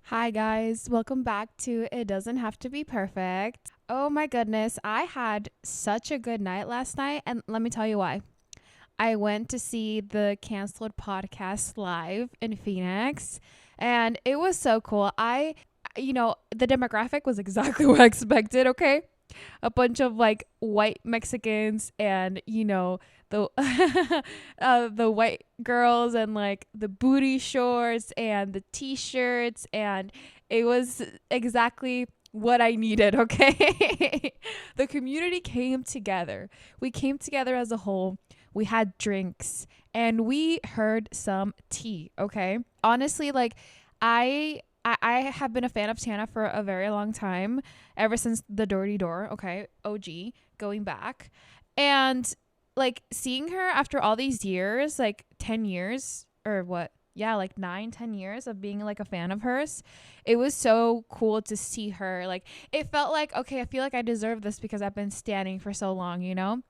Hi, guys. Welcome back to It Doesn't Have to Be Perfect. Oh my goodness. I had such a good night last night. And let me tell you why. I went to see the canceled podcast live in Phoenix, and it was so cool. The demographic was exactly what I expected, okay? A bunch of like white Mexicans and the the white girls and like the booty shorts and the t-shirts, and it was exactly what I needed, okay? The community came together. We came together as a whole. We had drinks and we heard some tea, okay? Honestly, like I have been a fan of Tana for a very long time, ever since the Dirty Door, okay, OG, going back. And like seeing her after all these years, like 10 years or what? Yeah, like 9, 10 years of being like a fan of hers. It was so cool to see her. Like it felt like, okay, I feel like I deserve this because I've been standing for so long, you know?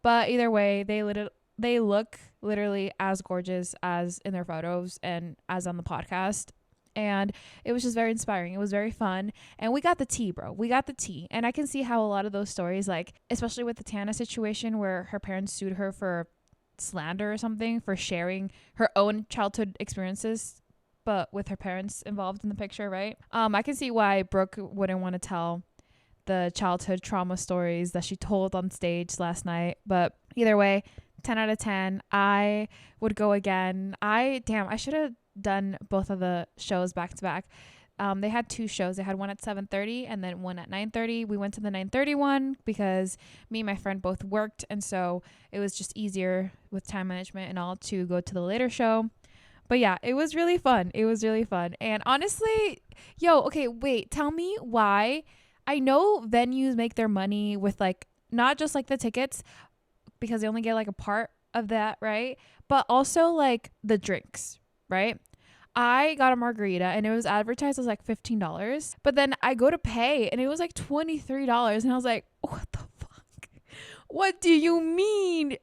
But either way, they look literally as gorgeous as in their photos and as on the podcast. And it was just very inspiring. It was very fun. And we got the tea, bro. We got the tea. And I can see how a lot of those stories, like, especially with the Tana situation where her parents sued her for slander or something for sharing her own childhood experiences, but with her parents involved in the picture, right? I can see why Brooke wouldn't want to tell the childhood trauma stories that she told on stage last night. But either way, 10 out of 10. I would go again. I should have done both of the shows back to back. They had two shows. They had one at 7:30 and then one at 9:30. We went to the 9:30 one because me and my friend both worked, and so it was just easier with time management and all to go to the later show. But yeah, it was really fun. It was really fun. And honestly, okay, wait, tell me why. I know venues make their money with like not just like the tickets because they only get like a part of that, right? But also like the drinks, right? I got a margarita and it was advertised as like $15, but then I go to pay and it was like $23, and I was like, what the fuck? What do you mean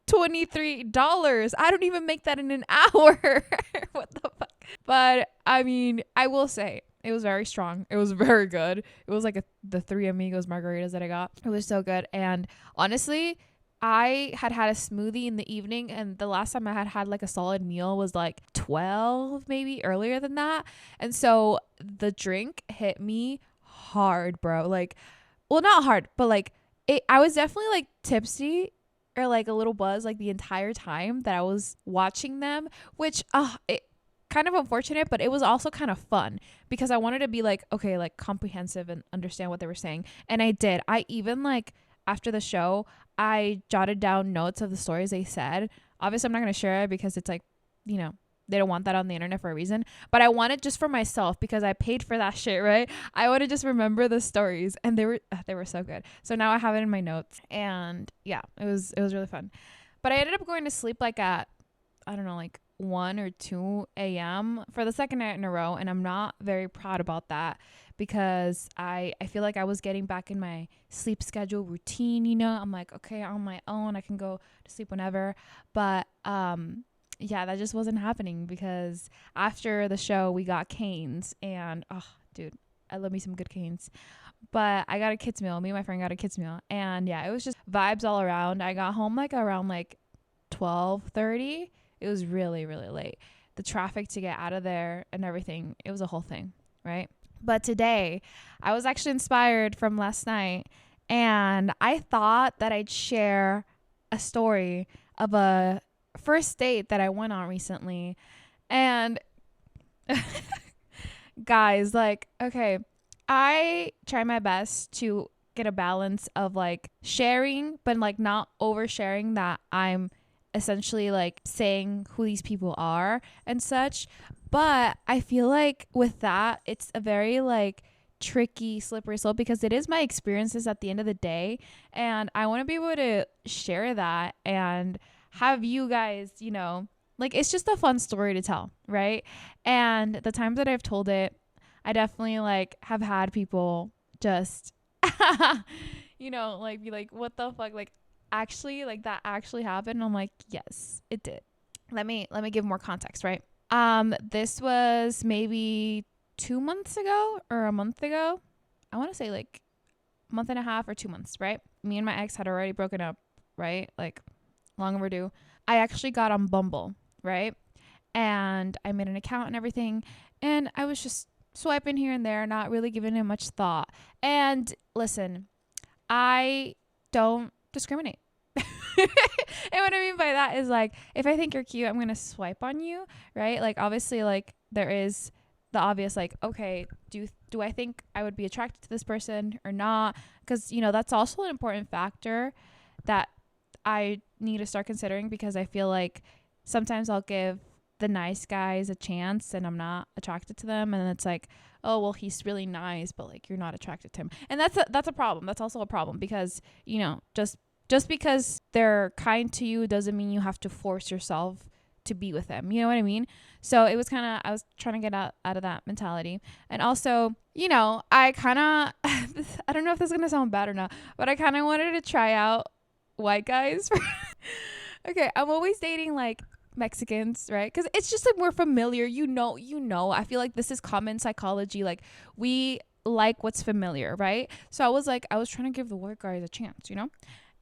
$23? I don't even make that in an hour. What the fuck? But I mean, I will say it was very strong. It was very good. It was like the Three Amigos margaritas that I got. It was so good. And honestly, I had a smoothie in the evening, and the last time I had like a solid meal was like 12, maybe earlier than that. And so the drink hit me hard, bro. Like, well, not hard, but like I was definitely like tipsy or like a little buzz like the entire time that I was watching them, which it kind of unfortunate, but it was also kind of fun because I wanted to be like, okay, like comprehensive and understand what they were saying. And I did. I even like after the show, I jotted down notes of the stories they said. Obviously, I'm not going to share it because it's like, you know, they don't want that on the internet for a reason. But I want it just for myself because I paid for that shit, right? I want to just remember the stories, and they were so good. So now I have it in my notes, and yeah, it was really fun. But I ended up going to sleep like at, I don't know, like 1 or 2 a.m. for the second night in a row, and I'm not very proud about that because I feel like I was getting back in my sleep schedule routine, you know. I'm like, okay, on my own, I can go to sleep whenever. But yeah, that just wasn't happening because after the show we got canes, and oh dude, I love me some good canes. But I got a kids meal. Me and my friend got a kids meal, and yeah, it was just vibes all around. I got home like around like 12:30. It was really, really late. The traffic to get out of there and everything, it was a whole thing, right? But today, I was actually inspired from last night, and I thought that I'd share a story of a first date that I went on recently. And guys, like, okay, I try my best to get a balance of like sharing, but like not oversharing that I'm essentially like saying who these people are and such. But I feel like with that, it's a very like tricky, slippery slope because it is my experiences at the end of the day. And I want to be able to share that and have you guys, like it's just a fun story to tell, right? And the times that I've told it, I definitely like have had people just like be like, what the fuck? Like actually like that actually happened. And I'm like, yes, it did. Let me give more context, right? This was maybe 2 months ago or a month ago. I want to say like a month and a half or 2 months, right? Me and my ex had already broken up, right? Like long overdue. I actually got on Bumble, right? And I made an account and everything. And I was just swiping here and there, not really giving it much thought. And listen, I don't discriminate. And what I mean by that is like, if I think you're cute, I'm going to swipe on you, right? Like obviously like there is the obvious like, okay, do I think I would be attracted to this person or not? Because, you know, that's also an important factor that I need to start considering, because I feel like sometimes I'll give the nice guys a chance and I'm not attracted to them, and it's like, oh well, he's really nice, but like you're not attracted to him. And that's a problem. That's also a problem, because, you know, just because they're kind to you doesn't mean you have to force yourself to be with them. You know what I mean? So it was kind of, I was trying to get out of that mentality. And also, you know, I kind of I don't know if this is going to sound bad or not, but I kind of wanted to try out white guys. Okay, I'm always dating like Mexicans, right? Because it's just like more familiar. You know, I feel like this is common psychology. Like we like what's familiar, right? So I was trying to give the white guys a chance, you know?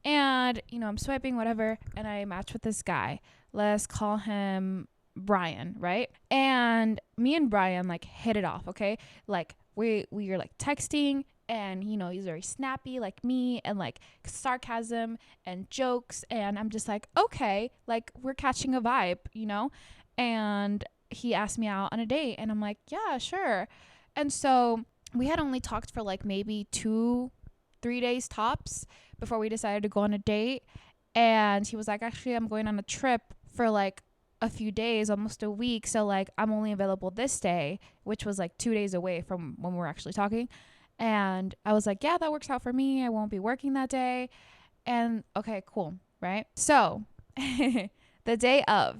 And, you know, I'm swiping, whatever, and I match with this guy. Let's call him Brian, right? And me and Brian like hit it off, okay? Like we are like texting, and, you know, he's very snappy like me, and like sarcasm and jokes, and I'm just like, okay, like we're catching a vibe, you know? And he asked me out on a date, and I'm like, yeah, sure. And so we had only talked for like maybe 2-3 days tops before we decided to go on a date. And he was like, actually, I'm going on a trip for like a few days, almost a week, so like I'm only available this day, which was like 2 days away from when we were actually talking. And I was like, yeah, that works out for me, I won't be working that day. And okay, cool, right? So the day of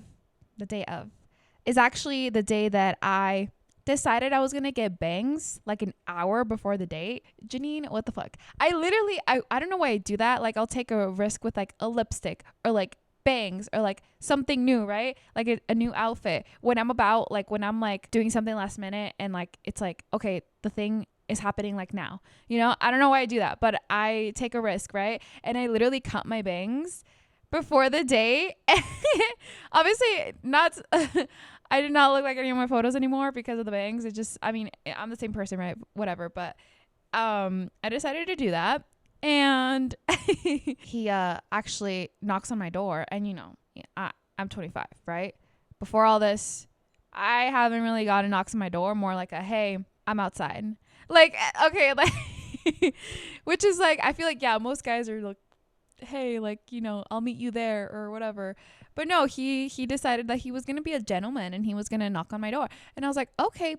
is actually the day that I decided I was gonna get bangs like an hour before the date. Janine, what the fuck? I don't know why I do that. Like I'll take a risk with like a lipstick or like bangs or like something new, right? Like a new outfit when I'm like doing something last minute, and like it's like, okay, the thing is happening like now, you know? I don't know why I do that, but I take a risk, right? And I literally cut my bangs before the date. Obviously not I did not look like any of my photos anymore because of the bangs. It just, I mean, I'm the same person, right? Whatever. But I decided to do that. And he actually knocks on my door. And, you know, I'm 25, right? Before all this, I haven't really gotten knocks on my door. More like a, hey, I'm outside. Like, okay, like, which is like, I feel like, yeah, most guys are like, hey, like, you know, I'll meet you there or whatever. But no, he decided that he was going to be a gentleman and he was going to knock on my door. And I was like, okay,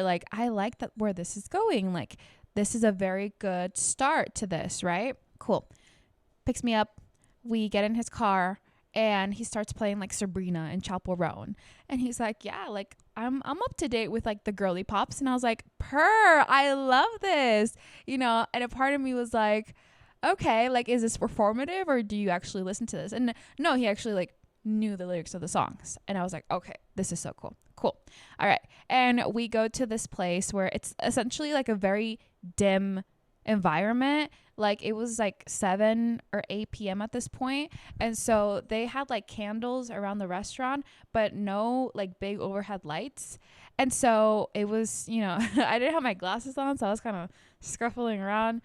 like, I like that where this is going. Like, this is a very good start to this, right? Cool. Picks me up. We get in his car and he starts playing like Sabrina and Chappell Roan. And he's like, yeah, like I'm up to date with like the girly pops. And I was like, I love this, you know? And a part of me was like, okay, like, is this performative or do you actually listen to this? And no, he actually like knew the lyrics of the songs. And I was like, okay, this is so cool. All right. And we go to this place where it's essentially like a very dim environment. Like it was like 7 or 8 p.m. at this point. And so they had like candles around the restaurant, but no like big overhead lights. And so it was, you know, I didn't have my glasses on, so I was kind of scuffling around.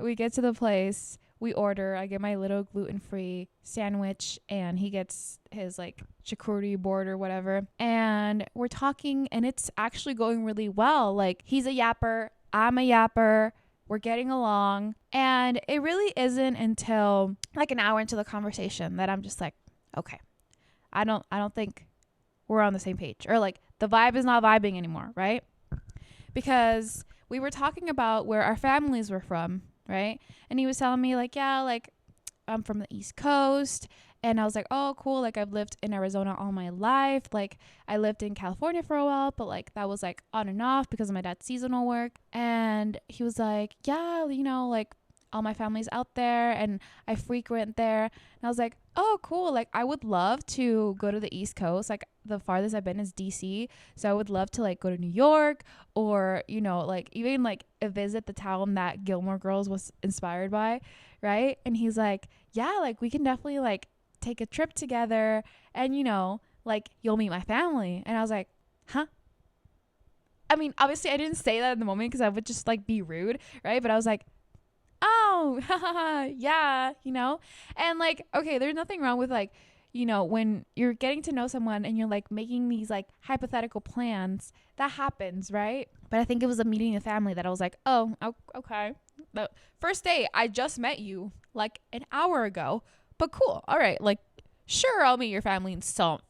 We get to the place, we order, I get my little gluten-free sandwich and he gets his like charcuterie board or whatever. And we're talking and it's actually going really well. Like he's a yapper, I'm a yapper, we're getting along. And it really isn't until like an hour into the conversation that I'm just like, okay, I don't think we're on the same page, or like the vibe is not vibing anymore, right? Because we were talking about where our families were from, right? And he was telling me like, yeah, like I'm from the East Coast. And I was like, oh, cool. Like I've lived in Arizona all my life. Like I lived in California for a while, but like that was like on and off because of my dad's seasonal work. And he was like, yeah, you know, like all my family's out there and I frequent there. And I was like, oh, cool. Like, I would love to go to the East Coast. Like, the farthest I've been is DC. So I would love to, like, go to New York or, you know, like, even, like, visit the town that Gilmore Girls was inspired by, right? And he's like, yeah, like, we can definitely, like, take a trip together and, you know, like, you'll meet my family. And I was like, huh? I mean, obviously, I didn't say that in the moment because I would just, like, be rude, right? But I was like, oh, yeah, you know? And like, okay, there's nothing wrong with like, you know, when you're getting to know someone and you're like making these like hypothetical plans, that happens, right? But I think it was a meeting of family that I was like, oh, okay. The first day, I just met you like an hour ago, but cool. All right. Like, sure, I'll meet your family in some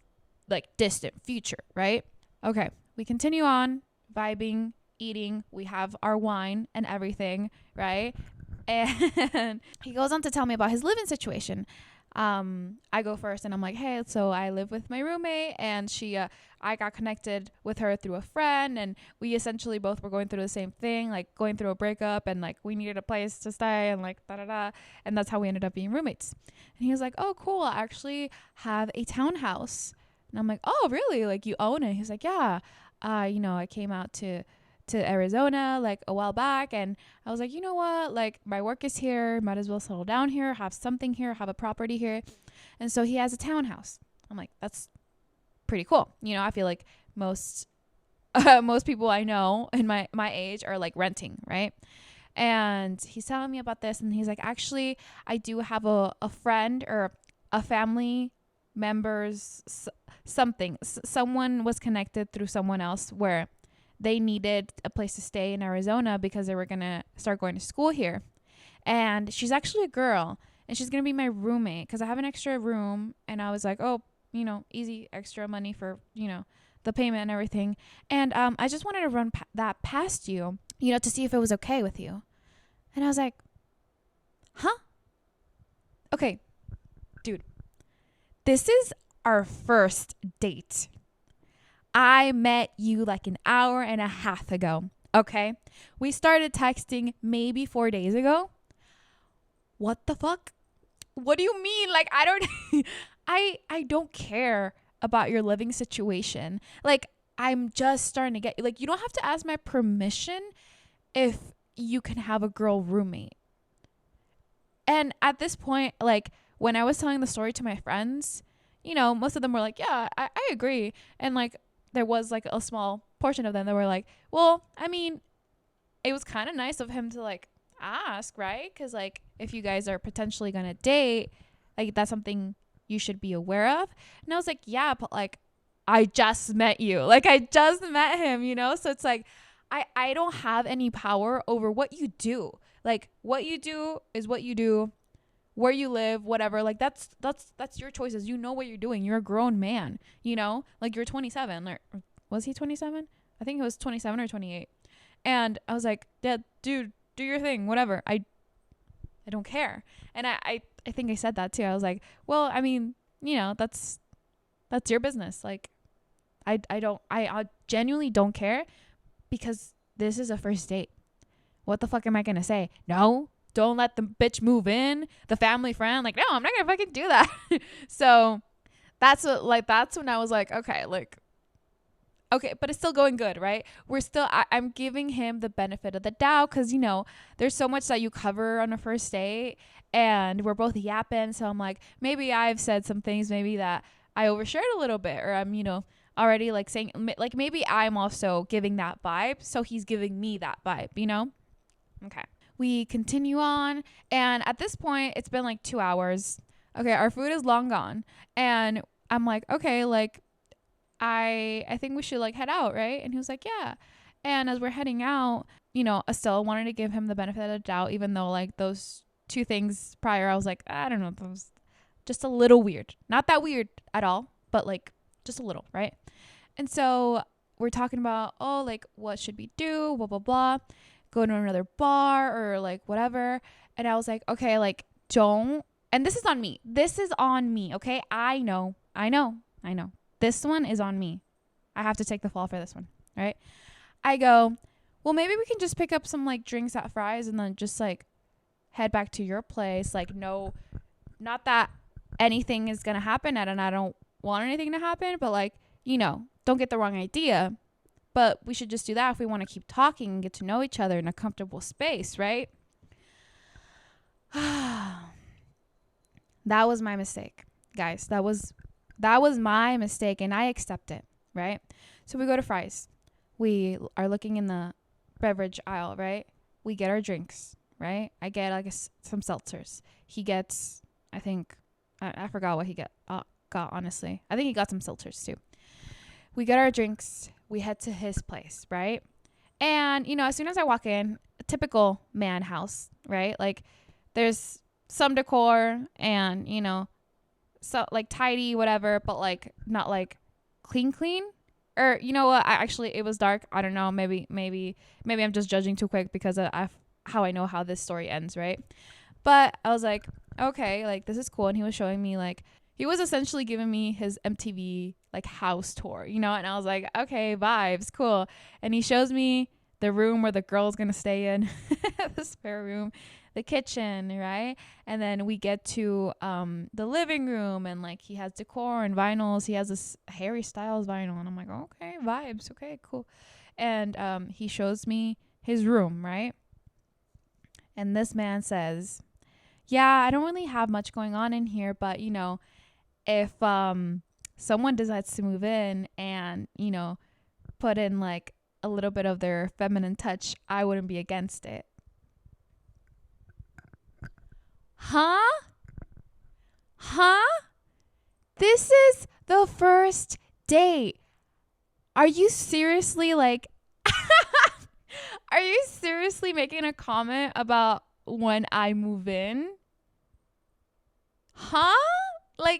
like distant future, right? Okay. We continue on vibing, eating. We have our wine and everything, right? And he goes on to tell me about his living situation. I go first and I'm like, hey, so I live with my roommate and I got connected with her through a friend and we essentially both were going through the same thing, like going through a breakup and like we needed a place to stay and like da-da-da. And that's how we ended up being roommates. And he was like, oh, cool. I actually have a townhouse. And I'm like, oh, really? Like you own it? He's like, yeah. You know, I came out to Arizona like a while back and I was like, you know what, like my work is here, might as well settle down here, have something here, have a property here. And so he has a townhouse. I'm like, that's pretty cool. You know, I feel like most people I know in my age are like renting, right? And he's telling me about this and he's like, actually I do have a friend or a family member's someone was connected through someone else where they needed a place to stay in Arizona because they were going to start going to school here. And she's actually a girl and she's going to be my roommate because I have an extra room. And I was like, oh, you know, easy extra money for, you know, the payment and everything. And I just wanted to run that past you, you know, to see if it was okay with you. And I was like, huh? Okay, dude, this is our first date. I met you like an hour and a half ago, okay? We started texting maybe 4 days ago. What the fuck? What do you mean? Like, I don't, I don't care about your living situation. Like, I'm just starting to get, like, you don't have to ask my permission if you can have a girl roommate. And at this point, like, when I was telling the story to my friends, you know, most of them were like, yeah, I agree. And like, there was like a small portion of them that were like, well, I mean, it was kind of nice of him to like ask, right? Because like if you guys are potentially gonna date, like that's something you should be aware of. And I was like, yeah, but like I just met you, like I just met him, you know? So it's like I don't have any power over what you do. Like what you do is what you do, where you live, whatever. Like that's your choices. You know what you're doing. You're a grown man, you know, like you're 27 or was he 27? I think it was 27 or 28. And I was like, yeah, dude, do your thing, whatever. I don't care. And I think I said that too. I was like, well, I mean, you know, that's your business. Like I genuinely don't care because this is a first date. What the fuck am I going to say? No. Don't let the bitch move in, the family friend. Like, no, I'm not gonna fucking do that. So that's when I was like, okay, but it's still going good, right? I'm giving him the benefit of the doubt because, you know, there's so much that you cover on a first date and we're both yapping. So I'm like, maybe I've said some things maybe that I overshared a little bit or I'm, you know, already like saying, like maybe I'm also giving that vibe. So he's giving me that vibe, you know? Okay. We continue on. And at this point, it's been like 2 hours. Okay, our food is long gone. And I'm like, okay, like, I think we should like head out, right? And he was like, yeah. And as we're heading out, you know, I still wanted to give him the benefit of the doubt, even though like those two things prior, I was like, I don't know, that was just a little weird. Not that weird at all, but like just a little, right? And so we're talking about, oh, like, what should we do? Blah, blah, blah. Go to another bar or like whatever. And I was like, okay, like don't, and this is on me, okay? I know. This one is on me. I have to take the fall for this one, right? I go, well, maybe we can just pick up some like drinks at Fry's and then just like head back to your place. Like, no, not that anything is going to happen and I don't want anything to happen, but like, don't get the wrong idea. But we should just do that if we want to keep talking and get to know each other in a comfortable space, right? That was my mistake, guys. That was my mistake, and I accept it, right? So we go to Fry's. We are looking in the beverage aisle, right? We get our drinks, right? I get some seltzers. He gets, I think, I forgot what he got honestly. I think he got some seltzers too. We get our drinks. We head to his place, right? And, as soon as I walk in, a typical man house, right? Like, there's some decor and, so like tidy, whatever, but like not like clean. Or you know what? It was dark. I don't know. Maybe I'm just judging too quick because of how I know how this story ends, right? But I was like, okay, like this is cool. And he was showing me he was essentially giving me his MTV house tour, and I was like, okay, vibes, cool. And he shows me the room where the girl's gonna stay in, the spare room, the kitchen, right? And then we get to the living room, and he has decor and vinyls. He has this Harry Styles vinyl, and I'm like, okay, vibes, okay, cool. And he shows me his room, right? And this man says, yeah, I don't really have much going on in here, but if someone decides to move in and put in a little bit of their feminine touch, I wouldn't be against it. Huh? This is the first date. Are you seriously are you seriously making a comment about when I move in? Huh?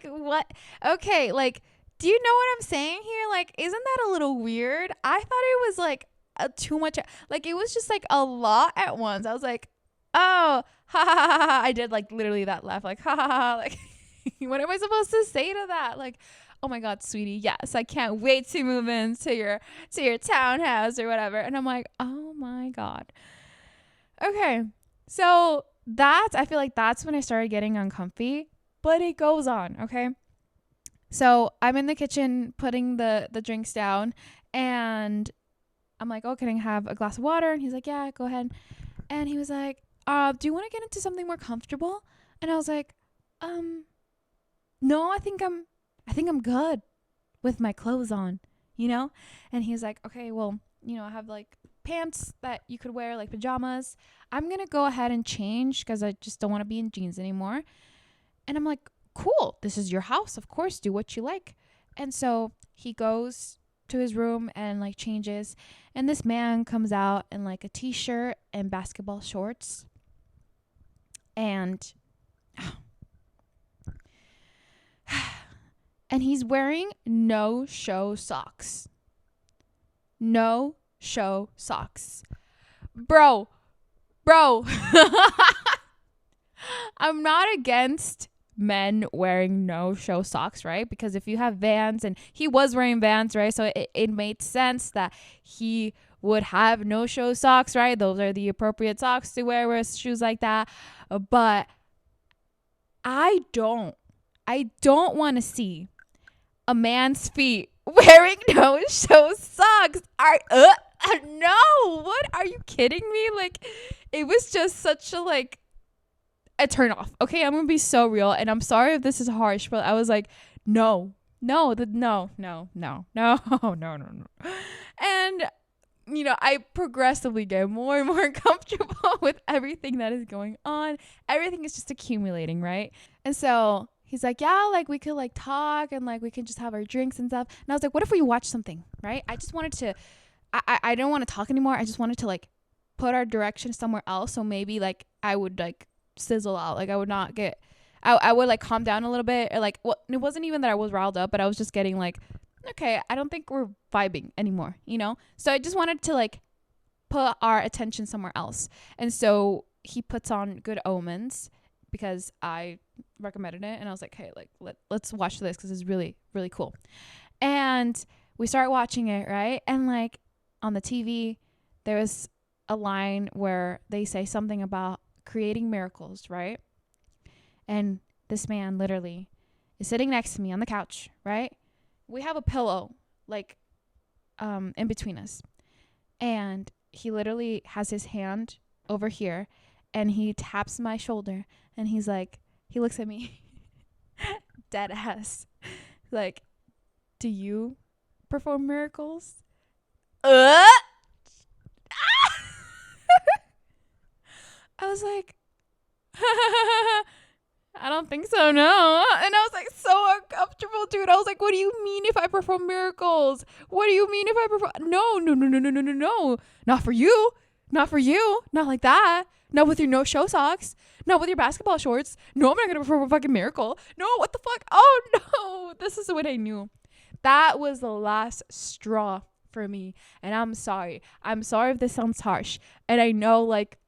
What? Okay, do you know what I'm saying here? Isn't that a little weird? I thought it was too much. It was just a lot at once. I was like, oh, ha ha ha ha. I did literally that laugh, ha ha ha. What am I supposed to say to that? Oh my God, sweetie, yes, I can't wait to move into your townhouse or whatever. And I'm like, oh my God. Okay, so I feel like that's when I started getting uncomfy, but it goes on, okay? So I'm in the kitchen putting the drinks down, and I'm like, oh, can I have a glass of water? And he's like, yeah, go ahead. And he was like, do you want to get into something more comfortable? And I was like, no, I think I'm good with my clothes on, And he's like, okay, well, I have pants that you could wear, pajamas. I'm going to go ahead and change because I just don't want to be in jeans anymore. And I'm like, cool, this is your house, of course, do what you like. And so he goes to his room and changes, and this man comes out in a t-shirt and basketball shorts, and and he's wearing no show socks. Bro. I'm not against men wearing no show socks, right? Because if you have Vans, and he was wearing Vans, right? So it made sense that he would have no show socks, right? Those are the appropriate socks to wear with shoes like that. But I don't want to see a man's feet wearing no show socks. No, what? Are you kidding me? It was just such a turn off. Okay, I'm gonna be so real, and I'm sorry if this is harsh, but I was like, no. And I progressively get more and more comfortable with everything that is going on. Everything is just accumulating, right? And so he's like, yeah, we could talk, and we can just have our drinks and stuff. And I was like, what if we watch something, right? I just wanted to, I don't want to talk anymore. I just wanted to put our direction somewhere else. So maybe I would sizzle out. I would not get, I would calm down a little bit, or well, it wasn't even that I was riled up, but I was just getting okay, I don't think we're vibing anymore, So I just wanted to put our attention somewhere else. And so he puts on Good Omens because I recommended it, and I was like, hey, let's watch this because it's really, really cool. And we start watching it, right? And on the TV there was a line where they say something about creating miracles, right? And this man literally is sitting next to me on the couch, right? We have a pillow like in between us. And he literally has his hand over here and he taps my shoulder and he's like, he looks at me dead ass like, do you perform miracles? I was like, I don't think so, no. And I was like so uncomfortable, dude. I was like, what do you mean if I perform miracles? What do you mean if I perform? No. Not for you. Not for you. Not like that. Not with your no show socks. Not with your basketball shorts. No, I'm not going to perform a fucking miracle. No, what the fuck? Oh no. This is what I knew. That was the last straw for me. And I'm sorry. I'm sorry if this sounds harsh. And I know, like,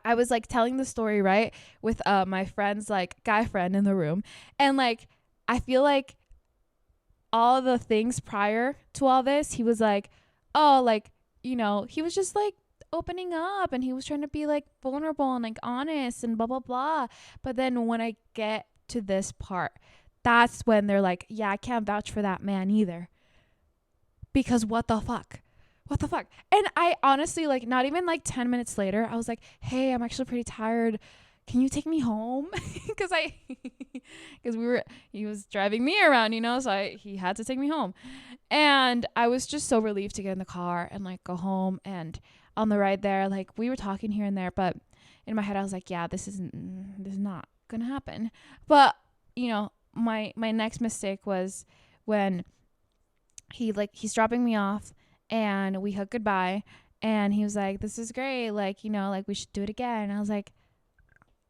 I was like telling the story, right, with my friend's like guy friend in the room. And like, I feel like all the things prior to all this, he was like, oh, like, you know, he was just like opening up and he was trying to be like vulnerable and like honest and blah, blah, blah. But then when I get to this part, that's when they're like, yeah, I can't vouch for that man either. Because what the fuck? What the fuck? And I honestly, like, not even like 10 minutes later, I was like, hey, I'm actually pretty tired. Can you take me home? Because he was driving me around, you know, so he had to take me home. And I was just so relieved to get in the car and like go home. And on the ride there, like, we were talking here and there, but in my head, I was like, yeah, this is not going to happen. But, you know, my next mistake was when he's dropping me off. And we hugged goodbye. And he was like, this is great. Like, you know, like we should do it again. And I was like,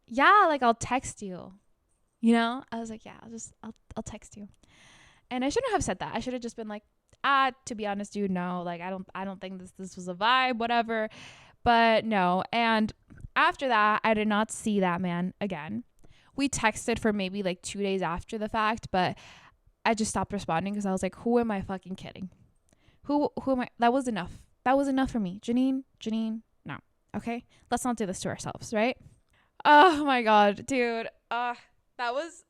yeah, like I'll text you. You know? I was like, yeah, I'll text you. And I shouldn't have said that. I should have just been like, to be honest, dude, no. Like I don't think this was a vibe, whatever. But no. And after that, I did not see that man again. We texted for maybe like 2 days after the fact, but I just stopped responding because I was like, who am I fucking kidding? Who am I? That was enough. That was enough for me. Janine, no. Okay? Let's not do this to ourselves, right? Oh my God, dude. It was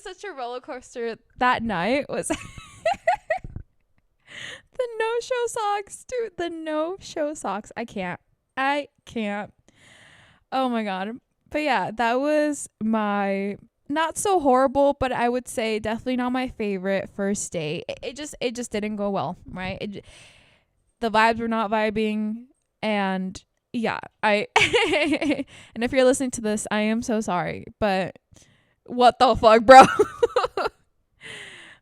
such a roller coaster. That night was the no-show socks, dude. The no-show socks. I can't. Oh my God. But yeah, that was my not so horrible, but I would say definitely not my favorite first date. It just didn't go well, right? The vibes were not vibing, and yeah, and if you're listening to this, I am so sorry, but what the fuck, bro?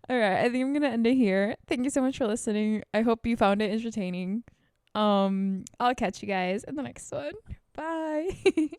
All right, I think I'm gonna end it here. Thank you so much for listening. I hope you found it entertaining. I'll catch you guys in the next one. Bye.